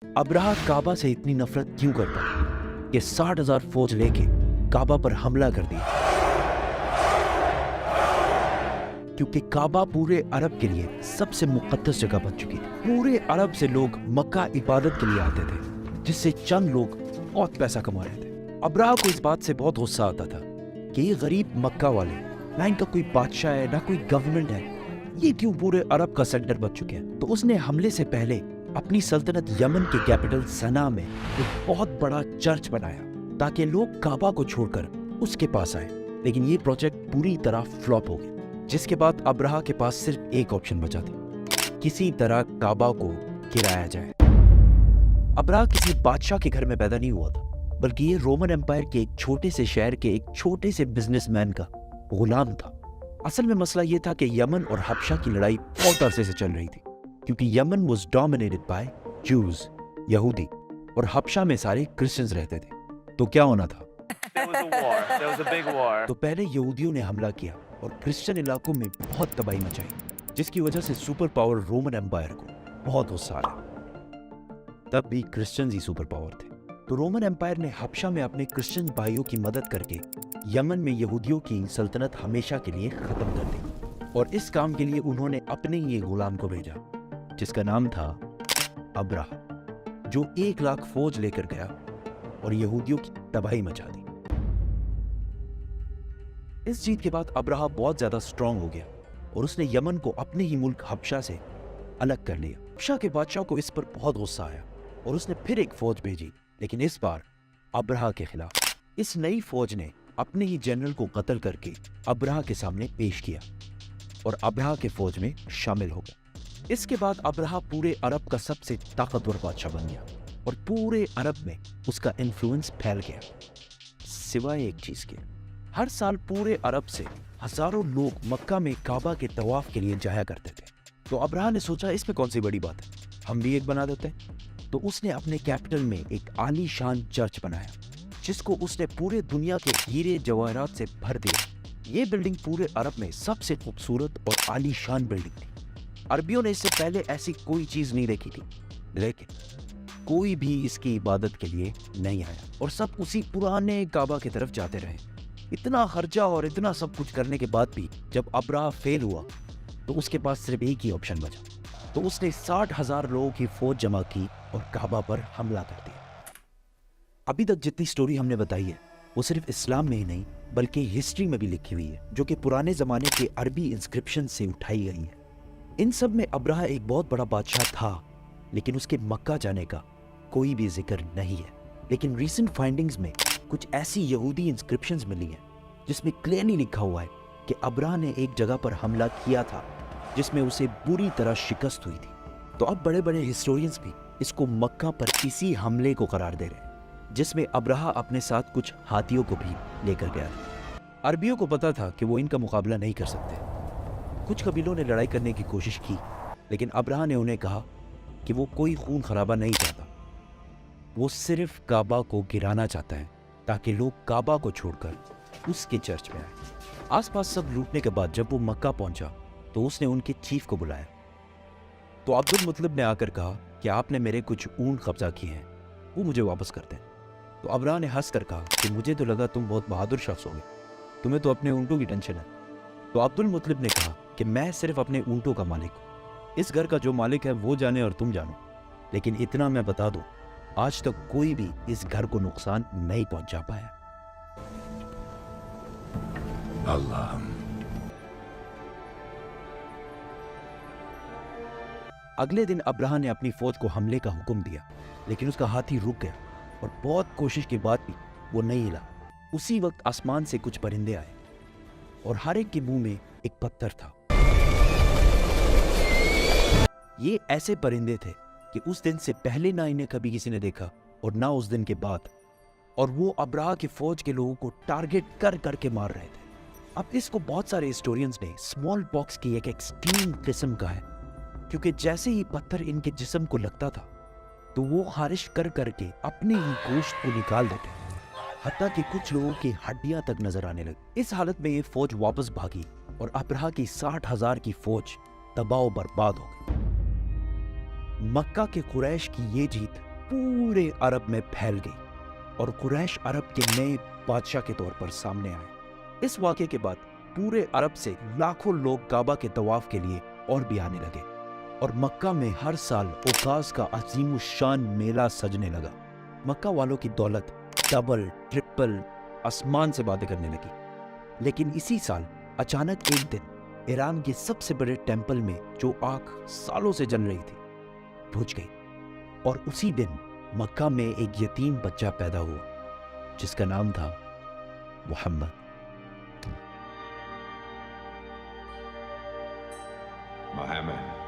Abraha काबा से इतनी नफरत क्यों करता कि 60,000 फौज लेके काबा पर हमला कर दिया? क्योंकि काबा पूरे अरब के लिए सबसे मुकद्दस जगह बन चुकी थी। पूरे अरब से लोग मक्का इबादत के लिए आते थे, जिससे चंद लोग बहुत पैसा कमा रहे थे। अब्राहा को इस बात से बहुत गुस्सा आता था कि ये गरीब मक्का वाले, ना इनका कोई बादशाह है ना कोई गवर्नमेंट है, ये क्यों पूरे अरब का सेंटर बन चुके हैं। तो उसने हमले से पहले अपनी सल्तनत यमन के कैपिटल सना में एक बहुत बड़ा चर्च बनाया ताकि लोग काबा को छोड़कर उसके पास आए। लेकिन ये प्रोजेक्ट पूरी तरह फ्लॉप हो गया, जिसके बाद अब्राहा के पास सिर्फ एक ऑप्शन बचा था, किसी तरह काबा को गिराया जाए। अब्राहा किसी बादशाह के घर में पैदा नहीं हुआ था, बल्कि ये रोमन एम्पायर के एक छोटे से शहर के एक छोटे से बिजनेसमैन का गुलाम था। असल में मसला ये था कि यमन और हबशा की लड़ाई बहुत अरसे से चल रही थी, क्योंकि यमन वाज डोमिनेटेड बाय जूज, यहूदी, और हबशा में सारे क्रिश्चियंस रहते थे। तो क्या होना था? तो पहले यहूदियों ने हमला किया और क्रिश्चियन इलाकों में बहुत तबाही मचाई, जिसकी वजह से सुपर पावर रोमन एम्पायर को बहुत गुस्सा आया। तब भी क्रिश्चियंस ही सुपर पावर थे, तो रोमन एम्पायर ने हबशा में अपने क्रिश्चियन भाइयों की मदद करके यमन में यहूदियों की सल्तनत हमेशा के लिए खत्म कर दी। और इस काम के लिए उन्होंने अपने ही गुलाम को भेजा, जिसका नाम था अब्राहा, जो 1 लाख फौज लेकर गया और यहूदियों की तबाही मचा दी। इस जीत के बाद अब्राहा बहुत ज्यादा स्ट्रांग हो गया और उसने यमन को अपने ही मुल्क हबशा से अलग कर लिया। हबशा के बादशाह को इस पर बहुत गुस्सा आया और उसने फिर एक फौज भेजी, लेकिन इस बार अब्राहा के खिलाफ। इस नई फौज ने अपने ही जनरल को कत्ल करके अब्राहा के सामने पेश किया और अब्राहा के फौज में शामिल हो गया। इसके बाद अब्राहा पूरे अरब का सबसे ताकतवर बादशाह बन गया और पूरे अरब में उसका इन्फ्लुएंस फैल गया, सिवाय एक चीज के। हर साल पूरे अरब से हजारों लोग मक्का में काबा के तवाफ के लिए जाया करते थे। तो अब्राहा ने सोचा, इसमें कौन सी बड़ी बात है, हम भी एक बना देते हैं। तो उसने अपने कैपिटल में एक आलीशान चर्च बनाया, जिसको उसने पूरे दुनिया के हीरे जवाहरात से भर दिया। ये बिल्डिंग पूरे अरब में सबसे खूबसूरत और आलीशान बिल्डिंग थी। अरबियों ने इससे पहले ऐसी कोई चीज नहीं देखी थी, लेकिन कोई भी इसकी इबादत के लिए नहीं आया और सब उसी पुराने काबा की तरफ जाते रहे। इतना खर्चा और इतना सब कुछ करने के बाद भी जब अब्राहा फेल हुआ, तो उसके पास सिर्फ एक ही ऑप्शन बचा। तो उसने 60,000 लोगों की फौज जमा की और काबा पर हमला कर दिया। अभी तक जितनी स्टोरी हमने बताई है, वो सिर्फ इस्लाम में ही नहीं बल्कि हिस्ट्री में भी लिखी हुई है, जो कि पुराने जमाने के अरबी इंस्क्रिप्शन से उठाई गई है। इन सब में अब्राहा एक बहुत बड़ा बादशाह था, लेकिन उसके मक्का जाने का कोई भी जिक्र नहीं है। लेकिन रीसेंट फाइंडिंग्स में कुछ ऐसी यहूदी इंस्क्रिप्शंस मिली हैं जिसमें क्लियरली लिखा हुआ है कि अब्राहा ने एक जगह पर हमला किया था जिसमें उसे बुरी तरह शिकस्त हुई थी। तो अब बड़े बड़े हिस्टोरियंस भी इसको मक्का पर इसी हमले को करार दे रहे हैं, जिसमें अब्राहा अपने साथ कुछ हाथियों को भी लेकर गया था। अरबियों को पता था कि वो इनका मुकाबला नहीं कर सकते। कुछ कबीलों ने लड़ाई करने की कोशिश की, लेकिन अब्राहा ने उन्हें कहा कि वो कोई खून खराबा नहीं चाहता, वो सिर्फ काबा को गिराना चाहता है ताकि लोग काबा को छोड़कर उसके चर्च में आए। आसपास सब लूटने के बाद जब वो मक्का पहुंचा, तो उसने उनके चीफ को बुलाया। तो अब्दुल मुतलिब ने आकर कहा कि आपने मेरे कुछ ऊंट कब्जा किए हैं, वो मुझे वापस कर दें। तो अब्राहा ने हंस कर कहा कि मुझे तो लगा तुम बहुत बहादुर शख्स होगे, तुम्हें तो अपने ऊंटों की टेंशन है। तो अब्दुल मुतलिब ने कहा कि मैं सिर्फ अपने ऊंटों का मालिक हूँ, इस घर का जो मालिक है वो जाने और तुम जानो, लेकिन इतना मैं बता दूं, आज तक कोई भी इस घर को नुकसान नहीं पहुंचा पाया। अल्लाह। अगले दिन अब्राहा ने अपनी फौज को हमले का हुक्म दिया, लेकिन उसका हाथी रुक गया और बहुत कोशिश के बाद भी वो नहीं हिला। उसी वक्त आसमान से कुछ परिंदे आए और हर एक के मुंह में एक पत्थर था। ये ऐसे परिंदे थे कि उस दिन से पहले ना इन्हें कभी किसी ने देखा और ना उस दिन के बाद, और वो अब्राहा की फौज के लोगों को टारगेट कर करके मार रहे थे। अब इसको बहुत सारे हिस्टोरियंस ने स्मॉल पॉक्स की एक एक्सट्रीम किस्म का है, क्योंकि जैसे ही पत्थर इनके जिस्म को लगता था तो वो खारिश कर करके अपने ही गोश्त को निकाल देते, हत्ता कि कुछ लोगों की हड्डियां तक नजर आने लगी। इस हालत में ये फौज वापस भागी और अब्राहा की 60,000 की फौज तबाह बर्बाद हो गई। मक्का के कुरैश की ये जीत पूरे अरब में फैल गई और कुरैश अरब के नए बादशाह के तौर पर सामने आए। इस वाक़े के बाद पूरे अरब से लाखों लोग काबा के तवाफ के लिए और भी आने लगे और मक्का में हर साल उकास का अजीम शान मेला सजने लगा। मक्का वालों की दौलत डबल ट्रिपल आसमान से बातें करने लगी। लेकिन इसी साल अचानक एक दिन ईरान के सबसे बड़े टेंपल में जो आग सालों से जल रही थी बुझ गई और उसी दिन मक्का में एक यतीम बच्चा पैदा हुआ जिसका नाम था मोहम्मद। Muhammad.